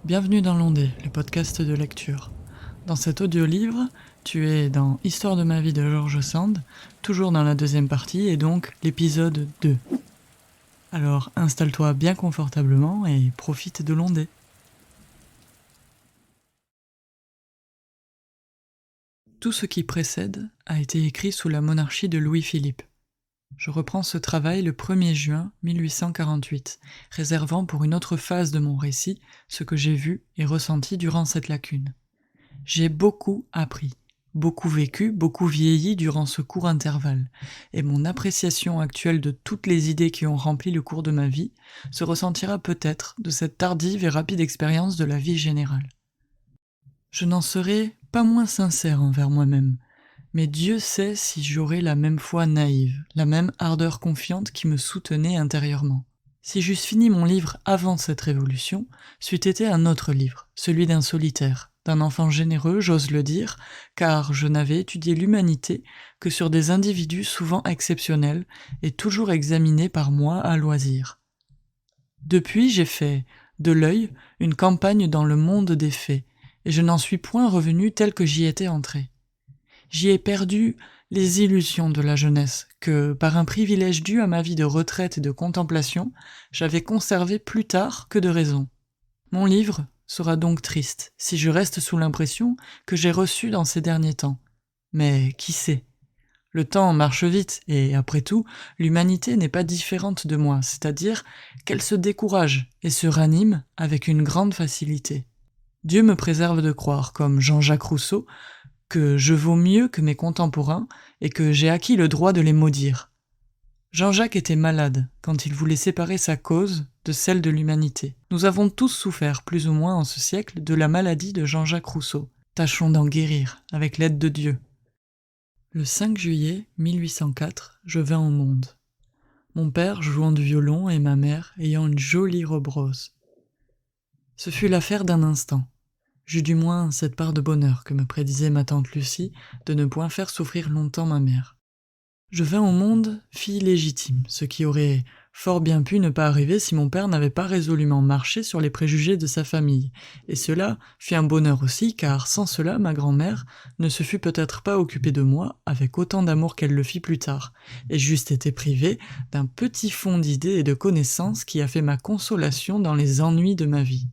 Bienvenue dans l'Ondée, le podcast de lecture. Dans cet audio-livre, tu es dans Histoire de ma vie de George Sand, toujours dans la deuxième partie et donc l'épisode 2. Alors installe-toi bien confortablement et profite de l'Ondée. Tout ce qui précède a été écrit sous la monarchie de Louis-Philippe. Je reprends ce travail le 1er juin 1848, réservant pour une autre phase de mon récit ce que j'ai vu et ressenti durant cette lacune. J'ai beaucoup appris, beaucoup vécu, beaucoup vieilli durant ce court intervalle, et mon appréciation actuelle de toutes les idées qui ont rempli le cours de ma vie se ressentira peut-être de cette tardive et rapide expérience de la vie générale. Je n'en serai pas moins sincère envers moi-même, mais Dieu sait si j'aurai la même foi naïve, la même ardeur confiante qui me soutenait intérieurement. Si j'eusse fini mon livre avant cette révolution, c'eût été un autre livre, celui d'un solitaire, d'un enfant généreux, j'ose le dire, car je n'avais étudié l'humanité que sur des individus souvent exceptionnels et toujours examinés par moi à loisir. Depuis, j'ai fait, de l'œil, une campagne dans le monde des faits, et je n'en suis point revenu tel que j'y étais entré. J'y ai perdu les illusions de la jeunesse que, par un privilège dû à ma vie de retraite et de contemplation, j'avais conservé plus tard que de raison. Mon livre sera donc triste si je reste sous l'impression que j'ai reçue dans ces derniers temps. Mais qui sait ? Le temps marche vite et, après tout, l'humanité n'est pas différente de moi, c'est-à-dire qu'elle se décourage et se ranime avec une grande facilité. Dieu me préserve de croire, comme Jean-Jacques Rousseau, que je vaux mieux que mes contemporains et que j'ai acquis le droit de les maudire. Jean-Jacques était malade quand il voulait séparer sa cause de celle de l'humanité. Nous avons tous souffert, plus ou moins en ce siècle, de la maladie de Jean-Jacques Rousseau. Tâchons d'en guérir, avec l'aide de Dieu. Le 5 juillet 1804, je vins au monde. Mon père jouant du violon et ma mère ayant une jolie robe rose. Ce fut l'affaire d'un instant. J'eus du moins cette part de bonheur que me prédisait ma tante Lucie de ne point faire souffrir longtemps ma mère. Je vins au monde fille légitime, ce qui aurait fort bien pu ne pas arriver si mon père n'avait pas résolument marché sur les préjugés de sa famille, et cela fit un bonheur aussi, car sans cela ma grand-mère ne se fût peut-être pas occupée de moi avec autant d'amour qu'elle le fit plus tard, et j'eusse été privé d'un petit fond d'idées et de connaissances qui a fait ma consolation dans les ennuis de ma vie.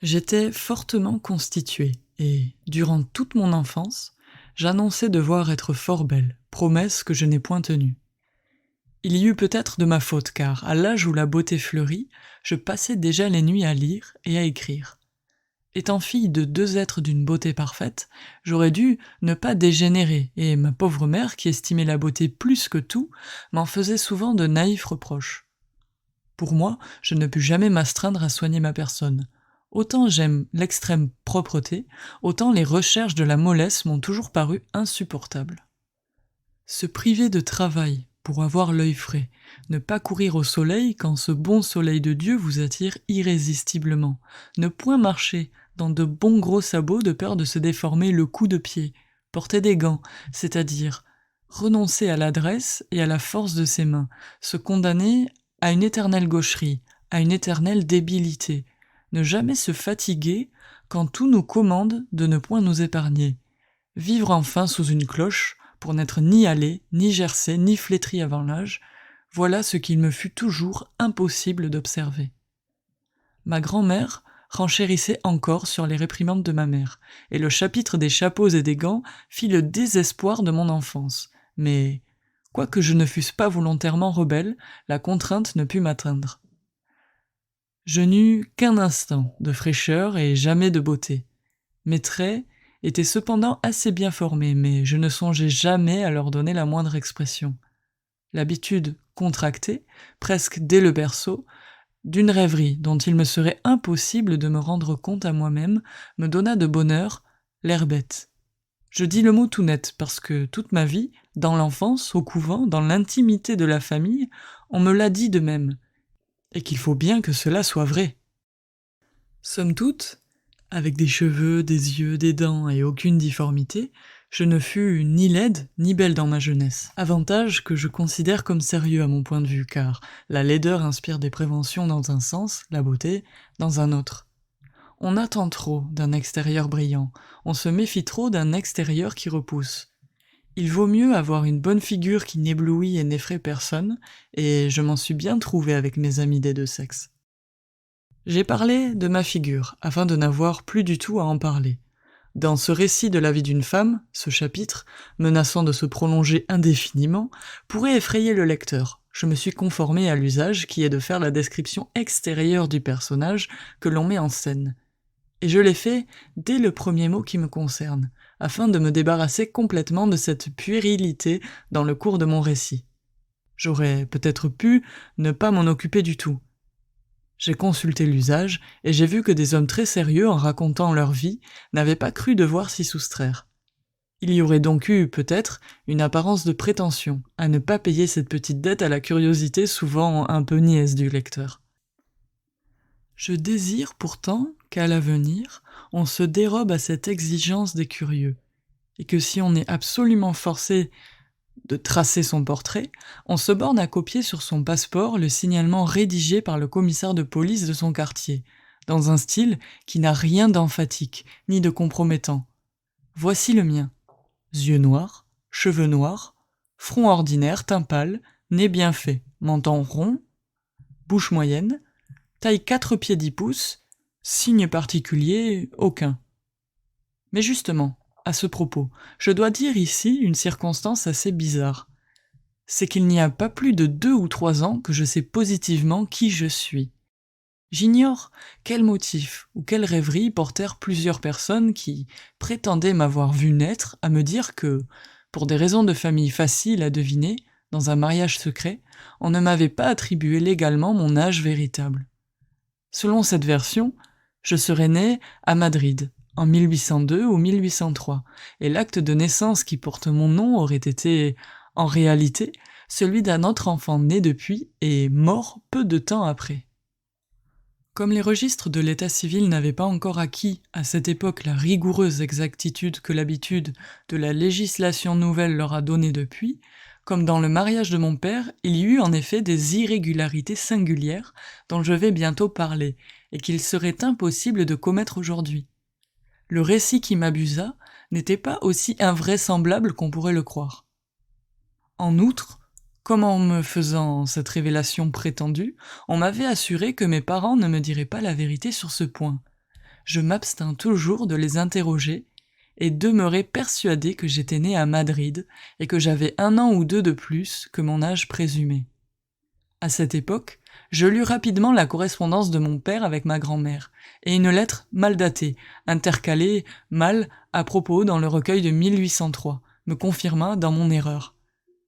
J'étais fortement constituée, et, durant toute mon enfance, j'annonçais devoir être fort belle, promesse que je n'ai point tenue. Il y eut peut-être de ma faute, car, à l'âge où la beauté fleurit, je passais déjà les nuits à lire et à écrire. Étant fille de deux êtres d'une beauté parfaite, j'aurais dû ne pas dégénérer, et ma pauvre mère, qui estimait la beauté plus que tout, m'en faisait souvent de naïfs reproches. Pour moi, je ne pus jamais m'astreindre à soigner ma personne. Autant j'aime l'extrême propreté, autant les recherches de la mollesse m'ont toujours paru insupportables. Se priver de travail pour avoir l'œil frais, ne pas courir au soleil quand ce bon soleil de Dieu vous attire irrésistiblement, ne point marcher dans de bons gros sabots de peur de se déformer le coup de pied, porter des gants, c'est-à-dire renoncer à l'adresse et à la force de ses mains, se condamner à une éternelle gaucherie, à une éternelle débilité, ne jamais se fatiguer quand tout nous commande de ne point nous épargner. Vivre enfin sous une cloche, pour n'être ni allé, ni gercé, ni flétri avant l'âge, voilà ce qu'il me fut toujours impossible d'observer. Ma grand-mère renchérissait encore sur les réprimandes de ma mère, et le chapitre des chapeaux et des gants fit le désespoir de mon enfance. Mais, quoique je ne fusse pas volontairement rebelle, la contrainte ne put m'atteindre. Je n'eus qu'un instant de fraîcheur et jamais de beauté. Mes traits étaient cependant assez bien formés, mais je ne songeais jamais à leur donner la moindre expression. L'habitude contractée, presque dès le berceau, d'une rêverie dont il me serait impossible de me rendre compte à moi-même, me donna de bonne heure l'air bête. Je dis le mot tout net, parce que toute ma vie, dans l'enfance, au couvent, dans l'intimité de la famille, on me l'a dit de même, et qu'il faut bien que cela soit vrai. Somme toute, avec des cheveux, des yeux, des dents et aucune difformité, je ne fus ni laide ni belle dans ma jeunesse. Avantage que je considère comme sérieux à mon point de vue, car la laideur inspire des préventions dans un sens, la beauté dans un autre. On attend trop d'un extérieur brillant, on se méfie trop d'un extérieur qui repousse. Il vaut mieux avoir une bonne figure qui n'éblouit et n'effraie personne, et je m'en suis bien trouvé avec mes amis des deux sexes. J'ai parlé de ma figure, afin de n'avoir plus du tout à en parler. Dans ce récit de la vie d'une femme, ce chapitre, menaçant de se prolonger indéfiniment, pourrait effrayer le lecteur. Je me suis conformé à l'usage qui est de faire la description extérieure du personnage que l'on met en scène. Et je l'ai fait dès le premier mot qui me concerne, afin de me débarrasser complètement de cette puérilité dans le cours de mon récit. J'aurais peut-être pu ne pas m'en occuper du tout. J'ai consulté l'usage, et j'ai vu que des hommes très sérieux en racontant leur vie n'avaient pas cru devoir s'y soustraire. Il y aurait donc eu, peut-être, une apparence de prétention à ne pas payer cette petite dette à la curiosité souvent un peu niaise du lecteur. Je désire pourtant qu'à l'avenir, on se dérobe à cette exigence des curieux, et que si on est absolument forcé de tracer son portrait, on se borne à copier sur son passeport le signalement rédigé par le commissaire de police de son quartier, dans un style qui n'a rien d'emphatique, ni de compromettant. Voici le mien. Yeux noirs, cheveux noirs, front ordinaire, teint pâle, nez bien fait, menton rond, bouche moyenne, taille 4 pieds 10 pouces, signe particulier, aucun. Mais justement, à ce propos, je dois dire ici une circonstance assez bizarre. C'est qu'il n'y a pas plus de 2 ou 3 ans que je sais positivement qui je suis. J'ignore quel motif ou quelle rêverie portèrent plusieurs personnes qui prétendaient m'avoir vu naître à me dire que, pour des raisons de famille faciles à deviner, dans un mariage secret, on ne m'avait pas attribué légalement mon âge véritable. Selon cette version, je serais né à Madrid, en 1802 ou 1803, et l'acte de naissance qui porte mon nom aurait été, en réalité, celui d'un autre enfant né depuis et mort peu de temps après. Comme les registres de l'état civil n'avaient pas encore acquis, à cette époque, la rigoureuse exactitude que l'habitude de la législation nouvelle leur a donnée depuis, comme dans le mariage de mon père, il y eut en effet des irrégularités singulières dont je vais bientôt parler, et qu'il serait impossible de commettre aujourd'hui. Le récit qui m'abusa n'était pas aussi invraisemblable qu'on pourrait le croire. En outre, comme en me faisant cette révélation prétendue, on m'avait assuré que mes parents ne me diraient pas la vérité sur ce point. Je m'abstins toujours de les interroger et demeurai persuadé que j'étais né à Madrid et que j'avais 1 an ou 2 de plus que mon âge présumé. À cette époque, je lus rapidement la correspondance de mon père avec ma grand-mère, et une lettre mal datée, intercalée mal à propos dans le recueil de 1803, me confirma dans mon erreur.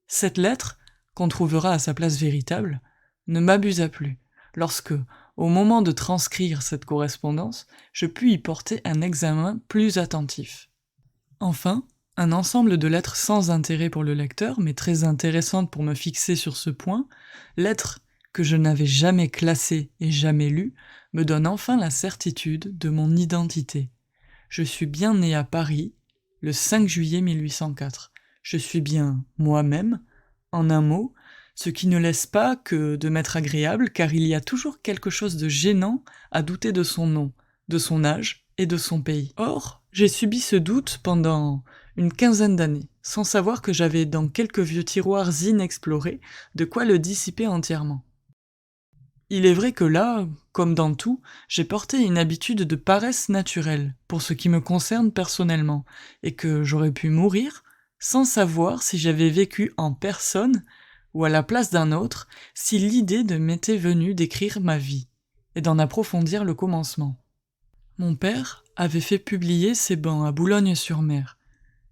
Cette lettre, qu'on trouvera à sa place véritable, ne m'abusa plus, lorsque, au moment de transcrire cette correspondance, je pus y porter un examen plus attentif. Enfin, un ensemble de lettres sans intérêt pour le lecteur, mais très intéressantes pour me fixer sur ce point, lettres que je n'avais jamais classées et jamais lues, me donne enfin la certitude de mon identité. Je suis bien né à Paris, le 5 juillet 1804. Je suis bien moi-même, en un mot, ce qui ne laisse pas que de m'être agréable, car il y a toujours quelque chose de gênant à douter de son nom, de son âge et de son pays. Or, j'ai subi ce doute pendant une 15aine d'années, sans savoir que j'avais dans quelques vieux tiroirs inexplorés de quoi le dissiper entièrement. Il est vrai que là, comme dans tout, j'ai porté une habitude de paresse naturelle, pour ce qui me concerne personnellement, et que j'aurais pu mourir sans savoir si j'avais vécu en personne ou à la place d'un autre, si l'idée de m'était venue d'écrire ma vie, et d'en approfondir le commencement. Mon père avait fait publier ses bans à Boulogne-sur-Mer,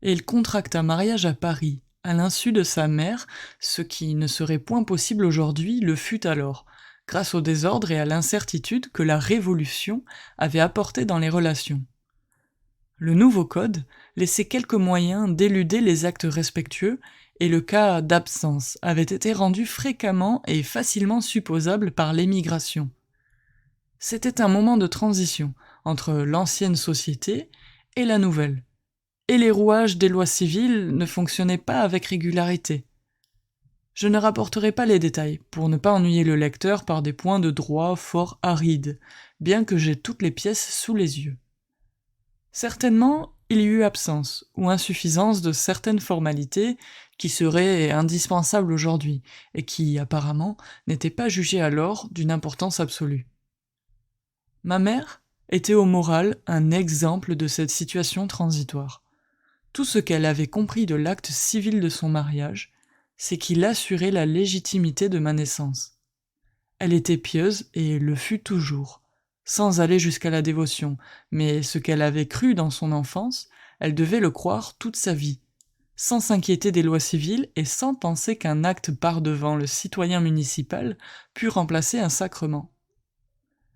et il contracta mariage à Paris, à l'insu de sa mère, ce qui ne serait point possible aujourd'hui le fut alors, grâce au désordre et à l'incertitude que la Révolution avait apporté dans les relations. Le nouveau code laissait quelques moyens d'éluder les actes respectueux, et le cas d'absence avait été rendu fréquemment et facilement supposable par l'émigration. C'était un moment de transition entre l'ancienne société et la nouvelle, et les rouages des lois civiles ne fonctionnaient pas avec régularité. Je ne rapporterai pas les détails, pour ne pas ennuyer le lecteur par des points de droit fort arides, bien que j'aie toutes les pièces sous les yeux. Certainement, il y eut absence ou insuffisance de certaines formalités qui seraient indispensables aujourd'hui et qui, apparemment, n'étaient pas jugées alors d'une importance absolue. Ma mère était au moral un exemple de cette situation transitoire. Tout ce qu'elle avait compris de l'acte civil de son mariage, c'est qu'il assurait la légitimité de ma naissance. Elle était pieuse et le fut toujours, sans aller jusqu'à la dévotion, mais ce qu'elle avait cru dans son enfance, elle devait le croire toute sa vie, sans s'inquiéter des lois civiles et sans penser qu'un acte par devant le citoyen municipal pût remplacer un sacrement.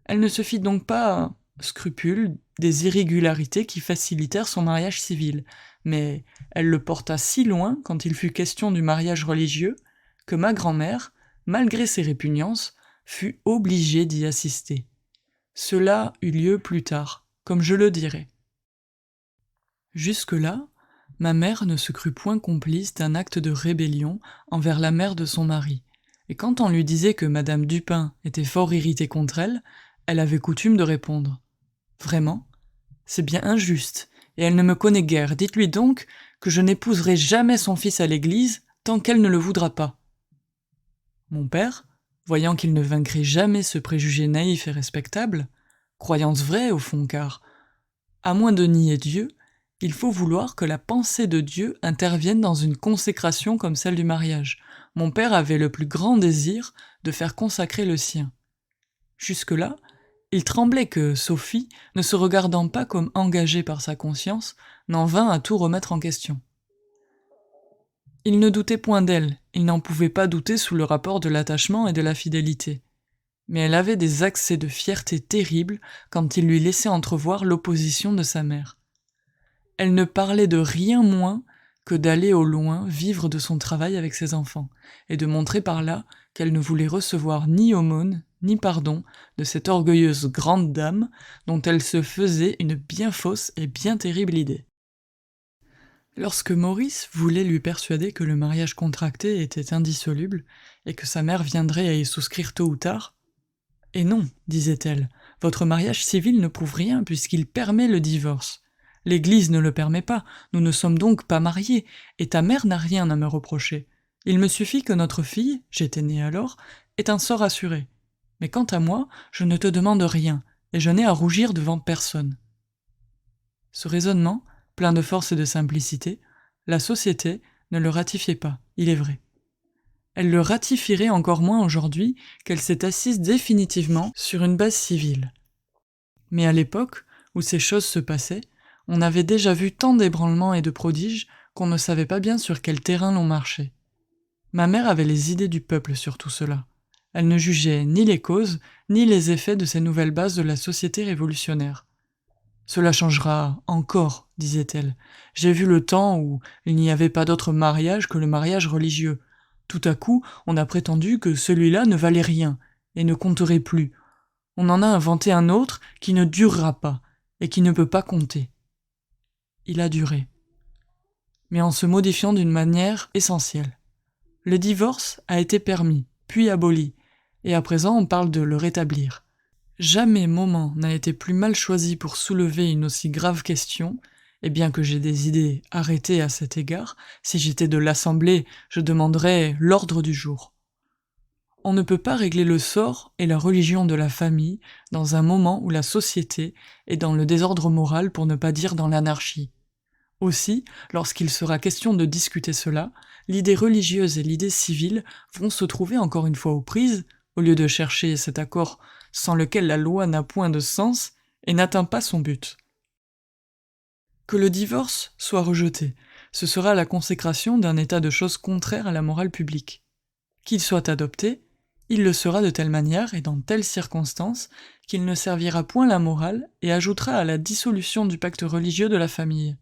Elle ne se fit donc pas scrupule des irrégularités qui facilitèrent son mariage civil, mais elle le porta si loin quand il fut question du mariage religieux que ma grand-mère, malgré ses répugnances, fut obligée d'y assister. Cela eut lieu plus tard, comme je le dirai. Jusque-là, ma mère ne se crut point complice d'un acte de rébellion envers la mère de son mari, et quand on lui disait que madame Dupin était fort irritée contre elle, elle avait coutume de répondre « Vraiment ? C'est bien injuste, et elle ne me connaît guère, dites-lui donc que je n'épouserai jamais son fils à l'église tant qu'elle ne le voudra pas. » Mon père, voyant qu'il ne vaincrait jamais ce préjugé naïf et respectable, croyance vraie au fond car, à moins de nier Dieu, il faut vouloir que la pensée de Dieu intervienne dans une consécration comme celle du mariage. Mon père avait le plus grand désir de faire consacrer le sien. Jusque-là, il tremblait que Sophie, ne se regardant pas comme engagée par sa conscience, n'en vînt à tout remettre en question. Il ne doutait point d'elle, il n'en pouvait pas douter sous le rapport de l'attachement et de la fidélité. Mais elle avait des accès de fierté terribles quand il lui laissait entrevoir l'opposition de sa mère. Elle ne parlait de rien moins que d'aller au loin vivre de son travail avec ses enfants, et de montrer par là qu'elle ne voulait recevoir ni aumône, ni pardon de cette orgueilleuse grande dame dont elle se faisait une bien fausse et bien terrible idée. Lorsque Maurice voulait lui persuader que le mariage contracté était indissoluble, et que sa mère viendrait à y souscrire tôt ou tard, « Et non, disait-elle, votre mariage civil ne prouve rien puisqu'il permet le divorce. L'Église ne le permet pas, nous ne sommes donc pas mariés, et ta mère n'a rien à me reprocher. Il me suffit que notre fille, j'étais né alors, ait un sort assuré. Mais quant à moi, je ne te demande rien, et je n'ai à rougir devant personne. » Ce raisonnement, plein de force et de simplicité, la société ne le ratifiait pas, il est vrai. Elle le ratifierait encore moins aujourd'hui qu'elle s'est assise définitivement sur une base civile. Mais à l'époque où ces choses se passaient, on avait déjà vu tant d'ébranlements et de prodiges qu'on ne savait pas bien sur quel terrain l'on marchait. Ma mère avait les idées du peuple sur tout cela. Elle ne jugeait ni les causes, ni les effets de ces nouvelles bases de la société révolutionnaire. « Cela changera encore, disait-elle. J'ai vu le temps où il n'y avait pas d'autre mariage que le mariage religieux. Tout à coup, on a prétendu que celui-là ne valait rien et ne compterait plus. On en a inventé un autre qui ne durera pas et qui ne peut pas compter. » Il a duré, mais en se modifiant d'une manière essentielle. Le divorce a été permis, puis aboli, et à présent on parle de le rétablir. Jamais moment n'a été plus mal choisi pour soulever une aussi grave question, et bien que j'ai des idées arrêtées à cet égard, si j'étais de l'Assemblée, je demanderais l'ordre du jour. On ne peut pas régler le sort et la religion de la famille dans un moment où la société est dans le désordre moral pour ne pas dire dans l'anarchie. Aussi, lorsqu'il sera question de discuter cela, l'idée religieuse et l'idée civile vont se trouver encore une fois aux prises, au lieu de chercher cet accord sans lequel la loi n'a point de sens et n'atteint pas son but. Que le divorce soit rejeté, ce sera la consécration d'un état de choses contraire à la morale publique. Qu'il soit adopté, il le sera de telle manière et dans telles circonstances qu'il ne servira point la morale et ajoutera à la dissolution du pacte religieux de la famille.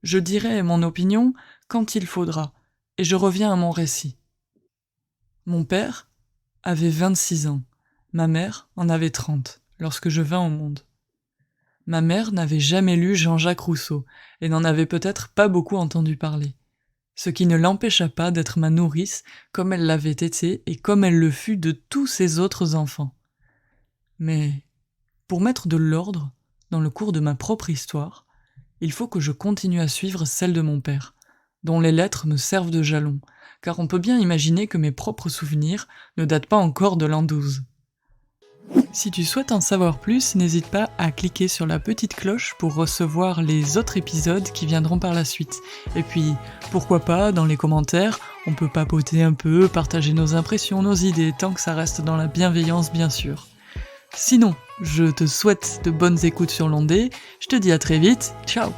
Je dirai mon opinion quand il faudra, et je reviens à mon récit. Mon père avait 26 ans, ma mère en avait 30, lorsque je vins au monde. Ma mère n'avait jamais lu Jean-Jacques Rousseau, et n'en avait peut-être pas beaucoup entendu parler, ce qui ne l'empêcha pas d'être ma nourrice comme elle l'avait été et comme elle le fut de tous ses autres enfants. Mais Pour mettre de l'ordre dans le cours de ma propre histoire, il faut que je continue à suivre celle de mon père, dont les lettres me servent de jalon, car on peut bien imaginer que mes propres souvenirs ne datent pas encore de l'an 12. Si tu souhaites en savoir plus, n'hésite pas à cliquer sur la petite cloche pour recevoir les autres épisodes qui viendront par la suite. Et puis, pourquoi pas, dans les commentaires, on peut papoter un peu, partager nos impressions, nos idées, tant que ça reste dans la bienveillance bien sûr. Sinon, je te souhaite de bonnes écoutes sur l'ondée, je te dis à très vite, ciao!